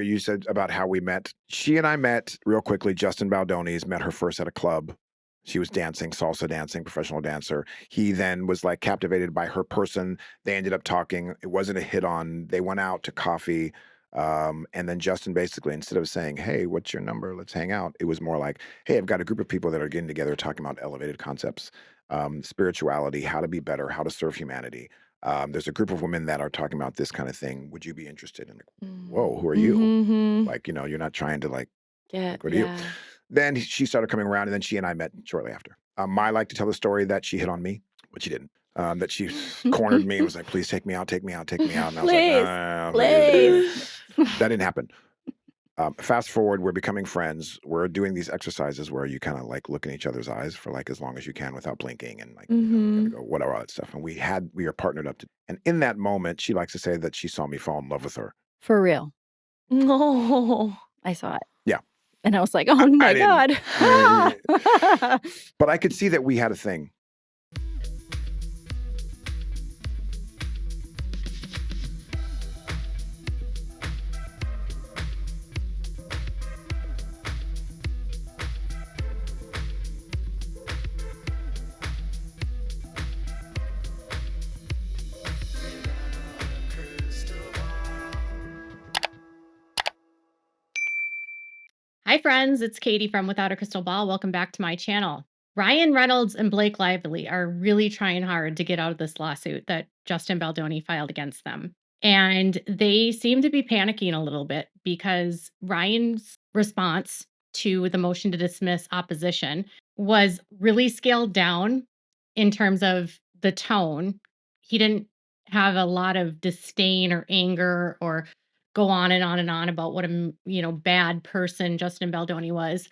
You said about how we met. She and I met real quickly. Justin Baldoni's met her first at a club. She was dancing, salsa dancing, professional dancer. He then was like captivated by her person. They ended up talking. It wasn't a hit on. They went out to coffee. And then Justin basically, instead of saying, "Hey, what's your number? Let's hang out," it was more like, "Hey, I've got a group of people that are getting together talking about elevated concepts, spirituality, how to be better, how to serve humanity. There's a group of women that are talking about this kind of thing. Would you be interested?" And whoa, who are you? Mhm. Like, you're not trying to like, what are you? Yeah. Then she started coming around, and then she and I met shortly after. I like to tell the story that she hit on me, but she didn't. That she cornered me and was like, "Please take me out, take me out, take me out." And I was like, "No, Please, no, no, please. no." That didn't happen. Fast forward, we're becoming friends. We're doing these exercises where you kind of like look in each other's eyes for like as long as you can without blinking, and like, we're gonna Mhm. go whatever all that stuff. And we are partnered up to. And in that moment, she likes to say that she saw me fall in love with her. For real. No. I saw it, Yeah, and I was like, "Oh I my didn't. god." But I could see that we had a thing. Hi, friends. It's Katie from Without a Crystal Ball. Welcome back to my channel. Ryan Reynolds and Blake Lively are really trying hard to get out of this lawsuit that Justin Baldoni filed against them. And they seem to be panicking a little bit because Ryan's response to the motion to dismiss opposition was really scaled down in terms of the tone. He didn't have a lot of disdain or anger or go on and on and on about what a bad person Justin Baldoni was,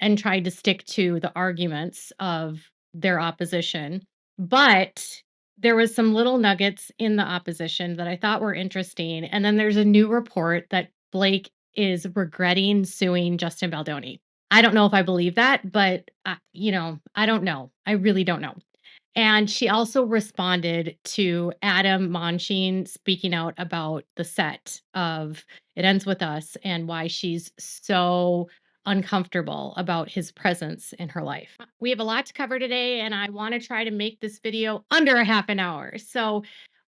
and tried to stick to the arguments of their opposition. But there was some little nuggets in the opposition that I thought were interesting. And then there's a new report that Blake is regretting suing Justin Baldoni. I don't know if I believe that, but I don't know. I really don't know. And she also responded to Adam Monsheen speaking out about the set of It Ends With Us and why she's so uncomfortable about his presence in her life. We have a lot to cover today, and I want to try to make this video under a half an hour. So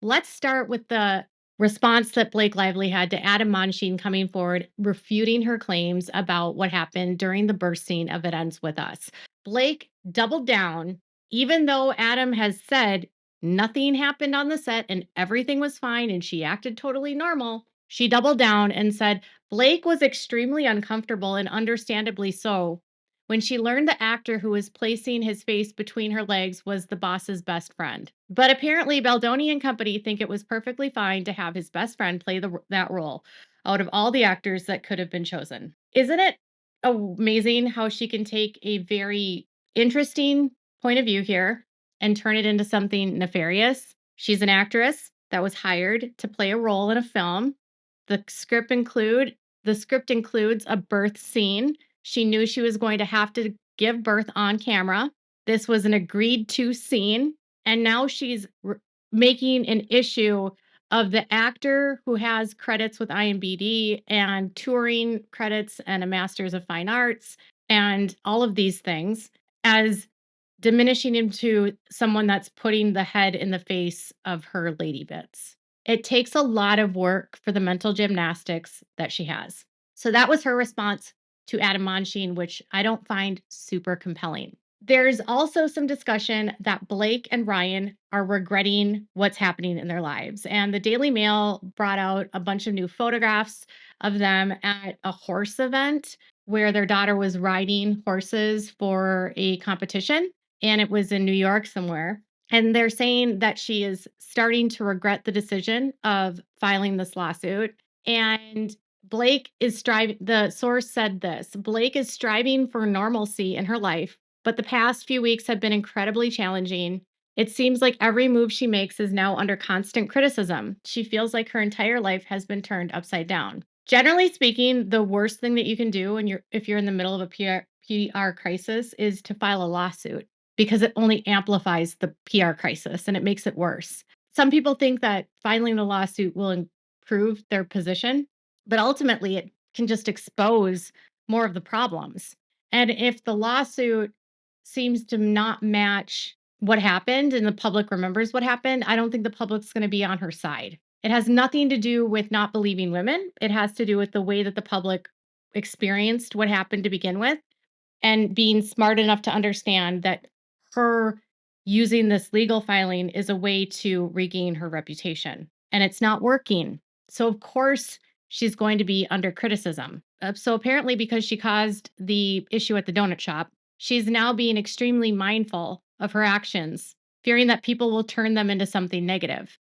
let's start with the response that Blake Lively had to Adam Monsheen coming forward, refuting her claims about what happened during the bursting of It Ends With Us. Blake doubled down, even though Adam has said nothing happened on the set and everything was fine and she acted totally normal. She doubled down and said Blake was extremely uncomfortable, and understandably so, when she learned the actor who was placing his face between her legs was the boss's best friend. But apparently, Baldoni and company think it was perfectly fine to have his best friend play that role out of all the actors that could have been chosen. Isn't it amazing how she can take a very interesting point of view here and turn it into something nefarious? She's an actress that was hired to play a role in a film. The script includes a birth scene. She knew she was going to have to give birth on camera. This was an agreed to scene, and now she's making an issue of the actor who has credits with IMDb and touring credits and a master's of fine arts and all of these things as diminishing into someone that's putting the head in the face of her lady bits. It takes a lot of work for the mental gymnastics that she has. So that was her response to Adam Monsheen, which I don't find super compelling. There's also some discussion that Blake and Ryan are regretting what's happening in their lives. And the Daily Mail brought out a bunch of new photographs of them at a horse event where their daughter was riding horses for a competition. And it was in New York somewhere. And they're saying that she is starting to regret the decision of filing this lawsuit. And Blake is striving, the source said this Blake is striving for normalcy in her life, but the past few weeks have been incredibly challenging. It seems like every move she makes is now under constant criticism. She feels like her entire life has been turned upside down. Generally speaking, the worst thing that you can do if you're in the middle of a PR crisis is to file a lawsuit, because it only amplifies the PR crisis and it makes it worse. Some people think that filing a lawsuit will improve their position, but ultimately it can just expose more of the problems. And if the lawsuit seems to not match what happened and the public remembers what happened, I don't think the public's going to be on her side. It has nothing to do with not believing women. It has to do with the way that the public experienced what happened to begin with and being smart enough to understand that her using this legal filing is a way to regain her reputation. And it's not working. So, of course, she's going to be under criticism. So, apparently, because she caused the issue at the donut shop, she's now being extremely mindful of her actions, fearing that people will turn them into something negative.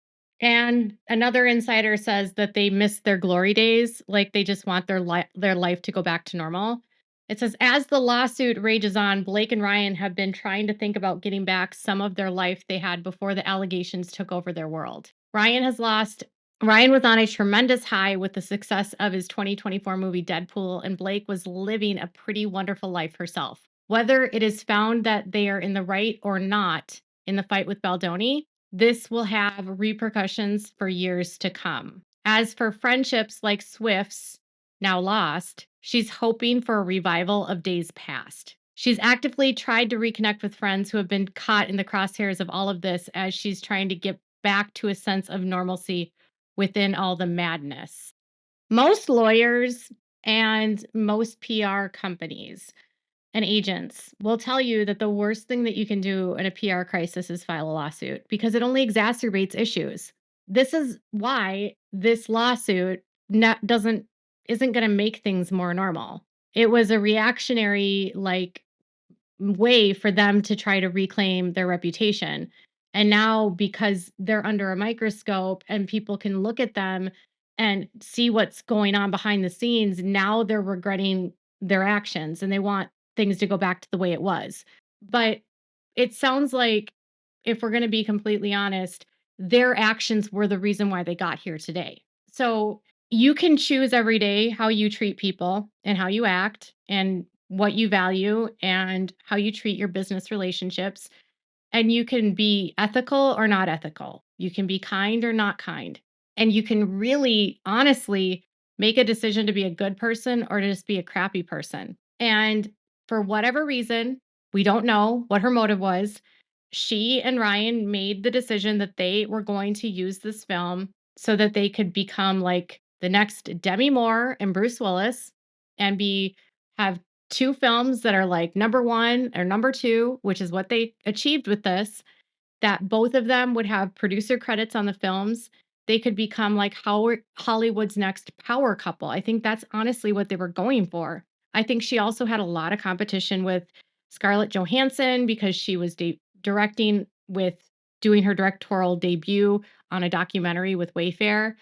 And another insider says that they miss their glory days, like they just want their life to go back to normal. It says, as the lawsuit rages on, Blake and Ryan have been trying to think about getting back some of their life they had before the allegations took over their world. Ryan was on a tremendous high with the success of his 2024 movie Deadpool, and Blake was living a pretty wonderful life herself. Whether it is found that they are in the right or not in the fight with Baldoni, this will have repercussions for years to come. As for friendships like Swift's, now lost, she's hoping for a revival of days past. She's actively tried to reconnect with friends who have been caught in the crosshairs of all of this as she's trying to get back to a sense of normalcy within all the madness. Most lawyers and most PR companies and agents will tell you that the worst thing that you can do in a PR crisis is file a lawsuit because it only exacerbates issues. This is why this lawsuit not, doesn't isn't going to make things more normal. It was a reactionary way for them to try to reclaim their reputation. And now, because they're under a microscope and people can look at them and see what's going on behind the scenes, now they're regretting their actions and they want things to go back to the way it was. But it sounds like, if we're going to be completely honest, their actions were the reason why they got here today. So you can choose every day how you treat people and how you act and what you value and how you treat your business relationships. And you can be ethical or not ethical. You can be kind or not kind. And you can really honestly make a decision to be a good person or to just be a crappy person. And for whatever reason, we don't know what her motive was. She and Ryan made the decision that they were going to use this film so that they could become like the next Demi Moore and Bruce Willis and be have two films that are like number 1 or number 2, which is what they achieved with this, that both of them would have producer credits on the films. They could become like Hollywood's next power couple. I think that's honestly what they were going for. I think she also had a lot of competition with Scarlett Johansson because she was directing with doing her directorial debut on a documentary with Wayfair.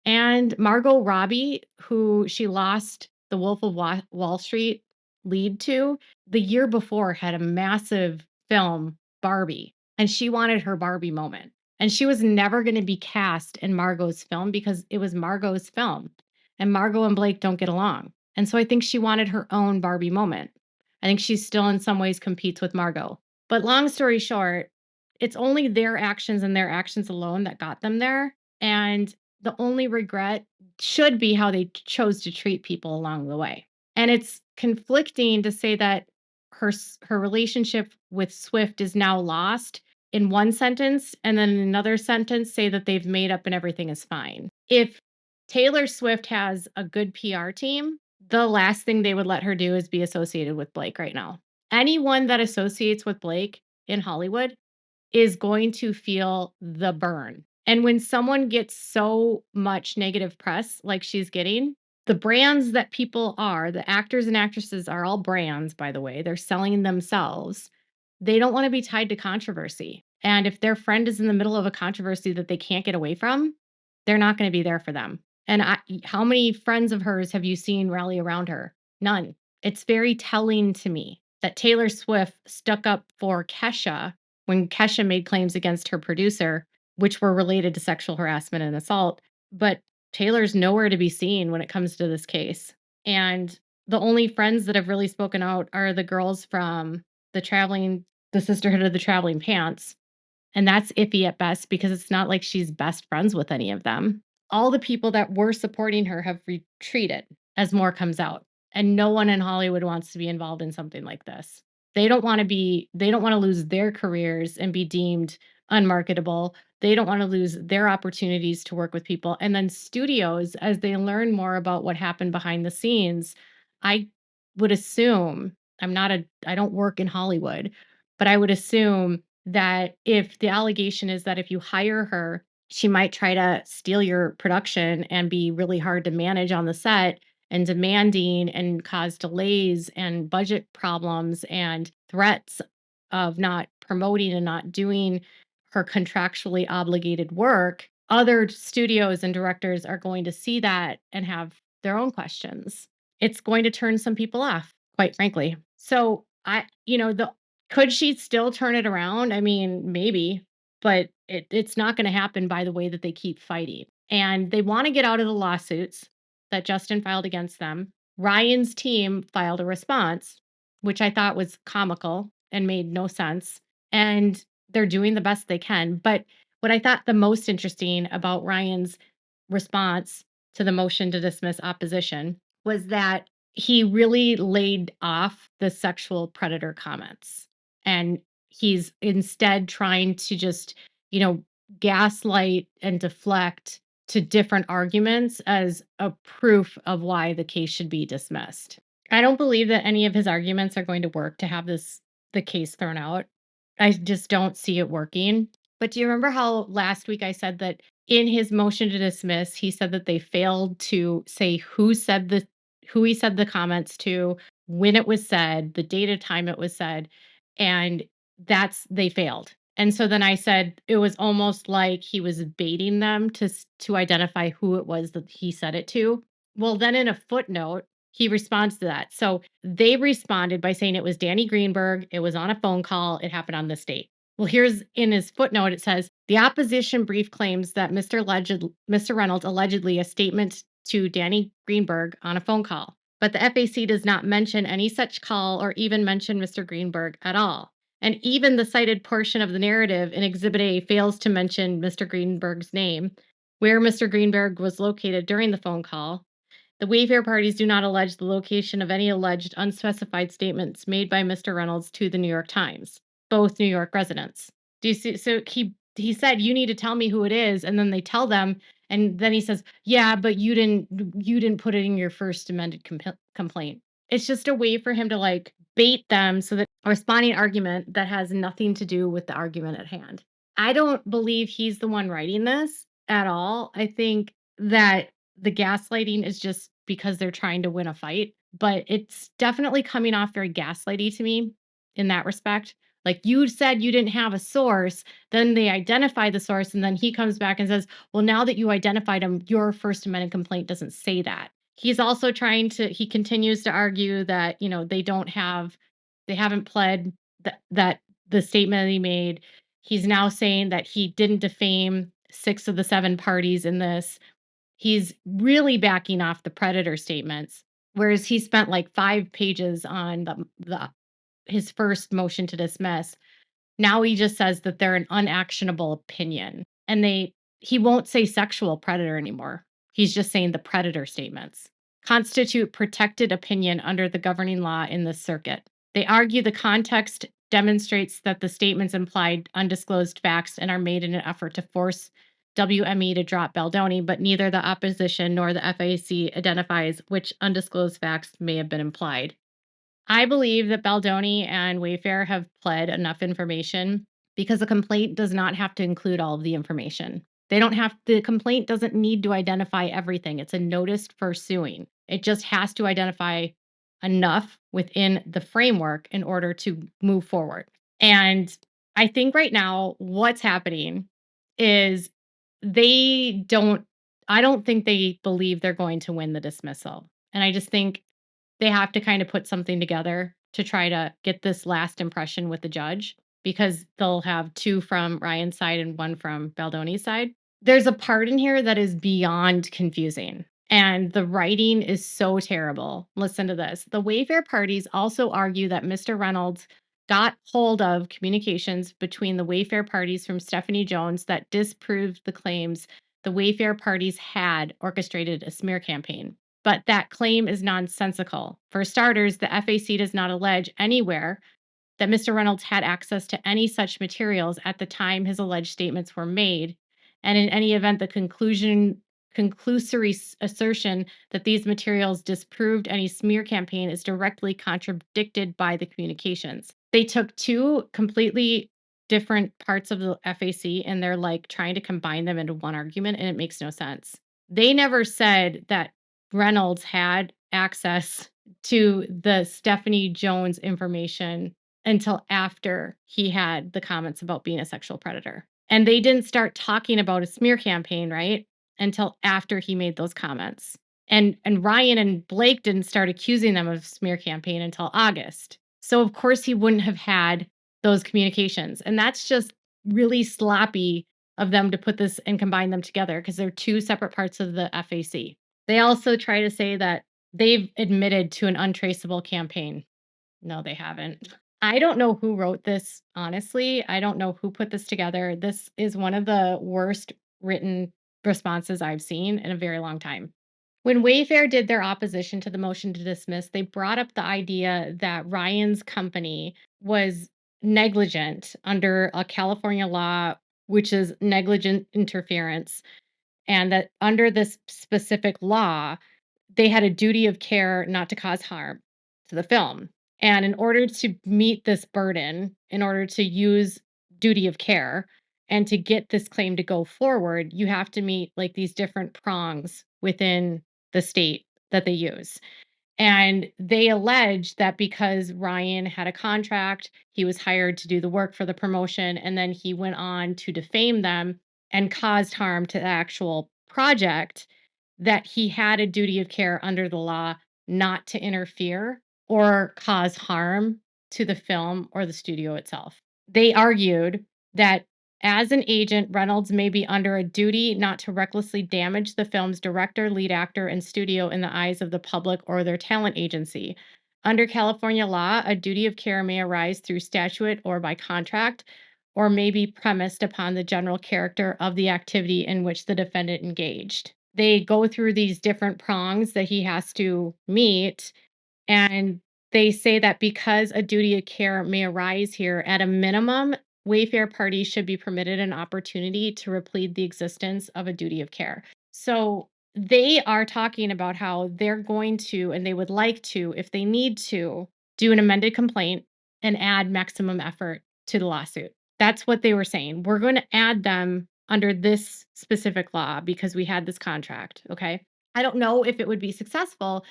And Margot Robbie, who she lost the Wolf of Wall Street lead to, the year before had a massive film, Barbie, and she wanted her Barbie moment. And she was never going to be cast in Margot's film because it was Margot's film. And Margot and Blake don't get along. And so I think she wanted her own Barbie moment. I think she still in some ways competes with Margot. But long story short, it's only their actions and their actions alone that got them there. And the only regret should be how they chose to treat people along the way. And it's conflicting to say that her relationship with Swift is now lost in one sentence, and then in another sentence say that they've made up and everything is fine. If Taylor Swift has a good PR team, the last thing they would let her do is be associated with Blake right now. Anyone that associates with Blake in Hollywood is going to feel the burn. And when someone gets so much negative press like she's getting, the brands that people are, the actors and actresses are all brands, by the way, they're selling themselves. They don't want to be tied to controversy. And if their friend is in the middle of a controversy that they can't get away from, they're not going to be there for them. And how many friends of hers have you seen rally around her? None. It's very telling to me that Taylor Swift stuck up for Kesha when Kesha made claims against her producer, which were related to sexual harassment and assault. But Taylor's nowhere to be seen when it comes to this case. And the only friends that have really spoken out are the girls from the Sisterhood of the Traveling Pants. And that's iffy at best because it's not like she's best friends with any of them. All the people that were supporting her have retreated. as more comes out. And no one in Hollywood wants to be involved in something like this. They don't want to lose their careers and be deemed unmarketable. They don't want to lose their opportunities to work with people. And then studios, as they learn more about what happened behind the scenes, I would assume, I don't work in Hollywood, but I would assume that if the allegation is that if you hire her, she might try to steal your production and be really hard to manage on the set and demanding and cause delays and budget problems and threats of not promoting and not doing her contractually obligated work, other studios and directors are going to see that and have their own questions. It's going to turn some people off, quite frankly. So the could she still turn it around? I mean, maybe, but it's not going to happen by the way that they keep fighting. And they want to get out of the lawsuits that Justin filed against them. Ryan's team filed a response, which I thought was comical and made no sense. And they're doing the best they can. But what I thought the most interesting about Ryan's response to the motion to dismiss opposition was that he really laid off the sexual predator comments. And he's instead trying to just, gaslight and deflect to different arguments as a proof of why the case should be dismissed. I don't believe that any of his arguments are going to work to have the case thrown out. I just don't see it working. But do you remember how last week I said that in his motion to dismiss, he said that they failed to say who he said the comments to, when it was said, the date of time it was said, and they failed. And so then I said it was almost like he was baiting them to identify who it was that he said it to. Well, then in a footnote, he responds to that. So they responded by saying it was Danny Greenberg, it was on a phone call, it happened on this date. Well, here's in his footnote, it says the opposition brief claims that Mr. Reynolds allegedly a statement to Danny Greenberg on a phone call, but the FAC does not mention any such call or even mention Mr. Greenberg at all. And even the cited portion of the narrative in Exhibit A fails to mention Mr. Greenberg's name, where Mr. Greenberg was located during the phone call. The Wayfair parties do not allege the location of any alleged unspecified statements made by Mr. Reynolds to the New York Times, both New York residents. Do you see? So he said, "You need to tell me who it is," and then they tell them, and then he says, "Yeah, but you didn't put it in your first amended complaint." It's just a way for him to bait them so that a responding argument that has nothing to do with the argument at hand. I don't believe he's the one writing this at all. I think that the gaslighting is just because they're trying to win a fight, but it's definitely coming off very gaslighty to me in that respect. Like, you said you didn't have a source, then they identify the source, and then he comes back and says, "Well, now that you identified him, your First Amendment complaint doesn't say that." He's also he continues to argue that, they haven't pled that the statement that he made. He's now saying that he didn't defame 6 of the 7 parties in this. He's really backing off the predator statements, whereas he spent like 5 pages on his first motion to dismiss. Now he just says that they're an unactionable opinion, and he won't say sexual predator anymore. He's just saying the predator statements constitute protected opinion under the governing law in this circuit. They argue the context demonstrates that the statements implied undisclosed facts and are made in an effort to force WME to drop Baldoni, but neither the opposition nor the FAC identifies which undisclosed facts may have been implied. I believe that Baldoni and Wayfair have pled enough information because a complaint does not have to include all of the information. The complaint doesn't need to identify everything. It's a notice for suing. It just has to identify enough within the framework in order to move forward. And I think right now what's happening is they don't I don't think they believe they're going to win the dismissal. And I just think they have to kind of put something together to try to get this last impression with the judge, because they'll have 2 from Ryan's side and 1 from Baldoni's side. There's a part in here that is beyond confusing, and the writing is so terrible. Listen to this. The Wayfair parties also argue that Mr. Reynolds got hold of communications between the Wayfair parties from Stephanie Jones that disproved the claims the Wayfair parties had orchestrated a smear campaign. but that claim is nonsensical. For starters, the FAC does not allege anywhere that Mr. Reynolds had access to any such materials at the time his alleged statements were made. And in any event, the conclusory assertion that these materials disproved any smear campaign is directly contradicted by the communications. They took two completely different parts of the FAC and they're like trying to combine them into one argument, and it makes no sense. They never said that Reynolds had access to the Stephanie Jones information until after he had the comments about being a sexual predator. And they didn't start talking about a smear campaign, right? Until after he made those comments. And Ryan and Blake didn't start accusing them of smear campaign until August. So of course he wouldn't have had those communications. And that's just really sloppy of them to put this and combine them together because they're two separate parts of the FAC. They also try to say that they've admitted to an untraceable campaign. No, they haven't. I don't know who wrote this, honestly. I don't know who put this together. This is one of the worst written responses I've seen in a very long time. When Wayfair did their opposition to the motion to dismiss, they brought up the idea that Ryan's company was negligent under a California law, which is negligent interference, and that under this specific law, they had a duty of care not to cause harm to the film. And in order to meet this burden, in order to use duty of care and to get this claim to go forward, you have to meet like these different prongs within the state that they use. And they allege that because Ryan had a contract, he was hired to do the work for the promotion, and then he went on to defame them and caused harm to the actual project, that he had a duty of care under the law not to interfere or cause harm to the film or the studio itself. They argued that as an agent, Reynolds may be under a duty not to recklessly damage the film's director, lead actor, and studio in the eyes of the public or their talent agency. Under California law, a duty of care may arise through statute or by contract, or may be premised upon the general character of the activity in which the defendant engaged. They go through these different prongs that he has to meet, and they say that because a duty of care may arise here, at a minimum, Wayfair parties should be permitted an opportunity to replead the existence of a duty of care. So they are talking about how they're going to, and they would like to, if they need to, do an amended complaint and add maximum effort to the lawsuit. That's what they were saying. We're going to add them under this specific law because we had this contract. Okay. I don't know if it would be successful,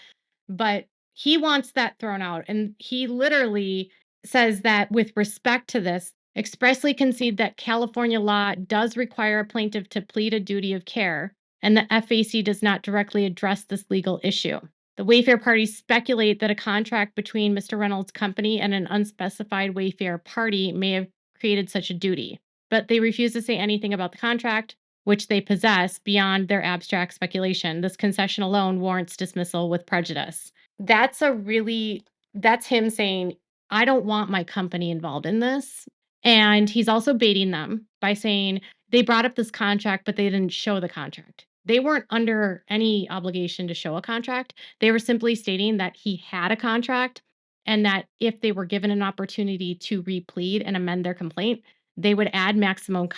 but he wants that thrown out. And he literally says that with respect to this, expressly concede that California law does require a plaintiff to plead a duty of care, and the FAC does not directly address this legal issue. The Wayfair parties speculate that a contract between Mr. Reynolds' company and an unspecified Wayfair party may have created such a duty, but they refuse to say anything about the contract, which they possess, beyond their abstract speculation. This concession alone warrants dismissal with prejudice. That's him saying, I don't want my company involved in this. And he's also baiting them by saying they brought up this contract, but they didn't show the contract. They weren't under any obligation to show a contract. They were simply stating that he had a contract and that if they were given an opportunity to replead and amend their complaint, they would add maximum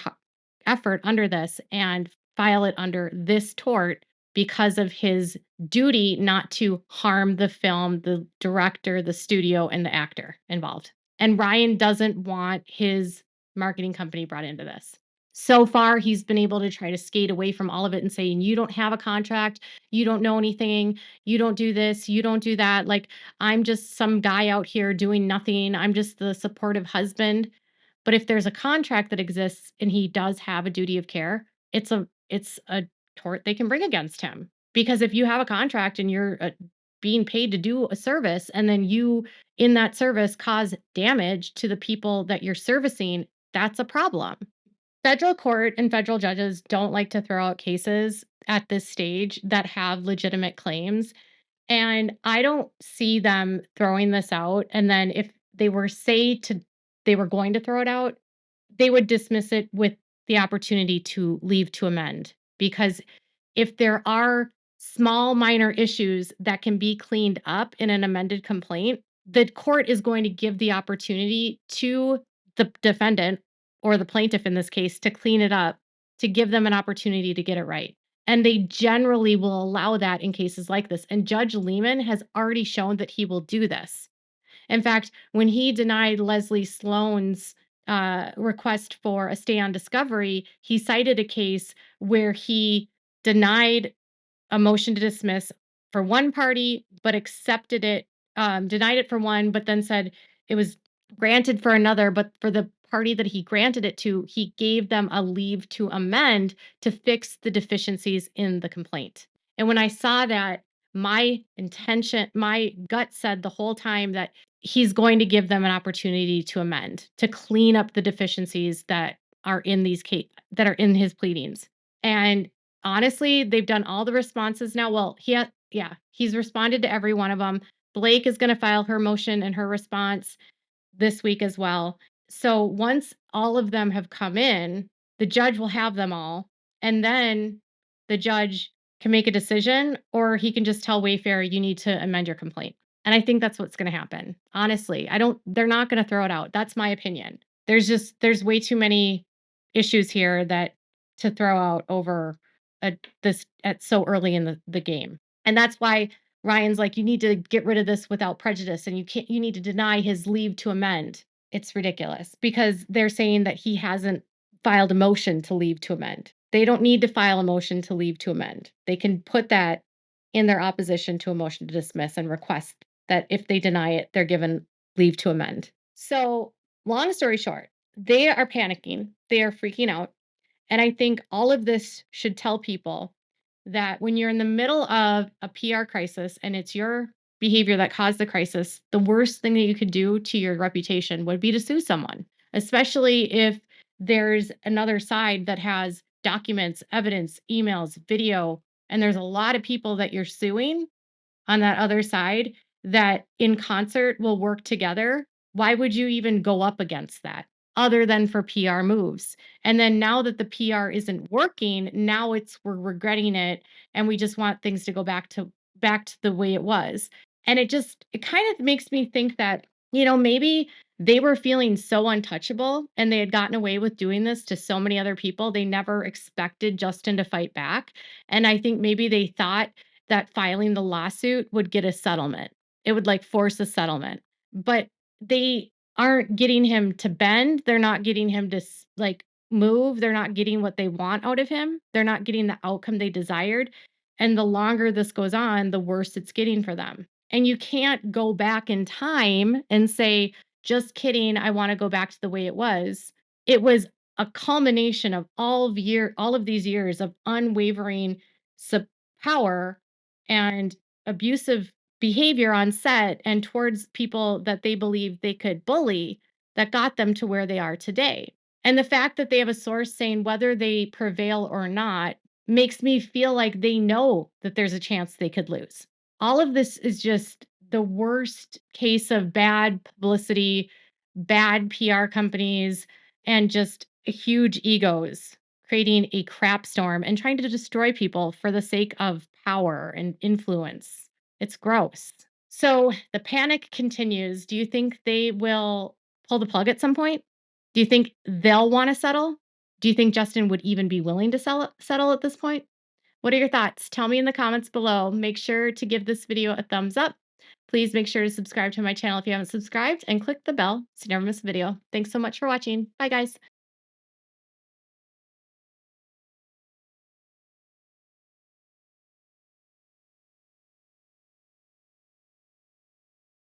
effort under this and file it under this tort because of his duty not to harm the film, the director, the studio, and the actor involved. And Ryan doesn't want his marketing company brought into this. So far, he's been able to try to skate away from all of it and saying, you don't have a contract, you don't know anything, you don't do this, you don't do that. Like, I'm just some guy out here doing nothing. I'm just the supportive husband. But if there's a contract that exists and he does have a duty of care, it's a tort they can bring against him. Because if you have a contract and you're being paid to do a service and then you in that service cause damage to the people that you're servicing, that's a problem. Federal court and federal judges don't like to throw out cases at this stage that have legitimate claims. And I don't see them throwing this out. And then if they were they were going to throw it out, they would dismiss it with the opportunity to leave to amend. Because if there are small minor issues that can be cleaned up in an amended complaint, the court is going to give the opportunity to the defendant or the plaintiff in this case to clean it up, to give them an opportunity to get it right. And they generally will allow that in cases like this. And Judge Lehman has already shown that he will do this. In fact, when he denied Leslie Sloan's request for a stay on discovery, he cited a case where he denied a motion to dismiss for one party, but accepted it, denied it for one, but then said it was granted for another. But for the party that he granted it to, he gave them a leave to amend to fix the deficiencies in the complaint. And when I saw that, my gut said the whole time that he's going to give them an opportunity to amend, to clean up the deficiencies that are in that are in his pleadings. And honestly, they've done all the responses now. Well, he's responded to every one of them. Blake is gonna file her motion and her response this week as well. So once all of them have come in, the judge will have them all, and then the judge can make a decision, or he can just tell Wayfair, "You need to amend your complaint." And I think that's what's gonna happen. Honestly, I don't they're not gonna throw it out. That's my opinion. There's way too many issues here that to throw out over this at so early in the game. And that's why Ryan's like, you need to get rid of this without prejudice, and you need to deny his leave to amend. It's ridiculous because they're saying that he hasn't filed a motion to leave to amend. They don't need to file a motion to leave to amend. They can put that in their opposition to a motion to dismiss and request that if they deny it, they're given leave to amend. So, long story short, they are panicking, they are freaking out. And I think all of this should tell people that when you're in the middle of a PR crisis and it's your behavior that caused the crisis, the worst thing that you could do to your reputation would be to sue someone, especially if there's another side that has documents, evidence, emails, video, and there's a lot of people that you're suing on that other side that in concert will work together. Why would you even go up against that other than for PR moves? And then now that the PR isn't working, now we're regretting it and we just want things to go back to the way it was. And it kind of makes me think that, maybe they were feeling so untouchable and they had gotten away with doing this to so many other people. They never expected Justin to fight back. And I think maybe they thought that filing the lawsuit would get a settlement. It would like force a settlement. But they aren't getting him to bend. They're not getting him to like move. They're not getting what they want out of him. They're not getting the outcome they desired. And the longer this goes on, the worse it's getting for them. And you can't go back in time and say, just kidding, I want to go back to the way it was. It was a culmination of all of these years of unwavering power and abusive behavior on set and towards people that they believe they could bully that got them to where they are today. And the fact that they have a source saying whether they prevail or not makes me feel like they know that there's a chance they could lose. All of this is just the worst case of bad publicity, bad PR companies, and just huge egos creating a crap storm and trying to destroy people for the sake of power and influence. It's gross. So the panic continues. Do you think they will pull the plug at some point? Do you think they'll want to settle? Do you think Justin would even be willing to settle at this point? What are your thoughts? Tell me in the comments below. Make sure to give this video a thumbs up. Please make sure to subscribe to my channel if you haven't subscribed and click the bell so you never miss a video. Thanks so much for watching. Bye, guys.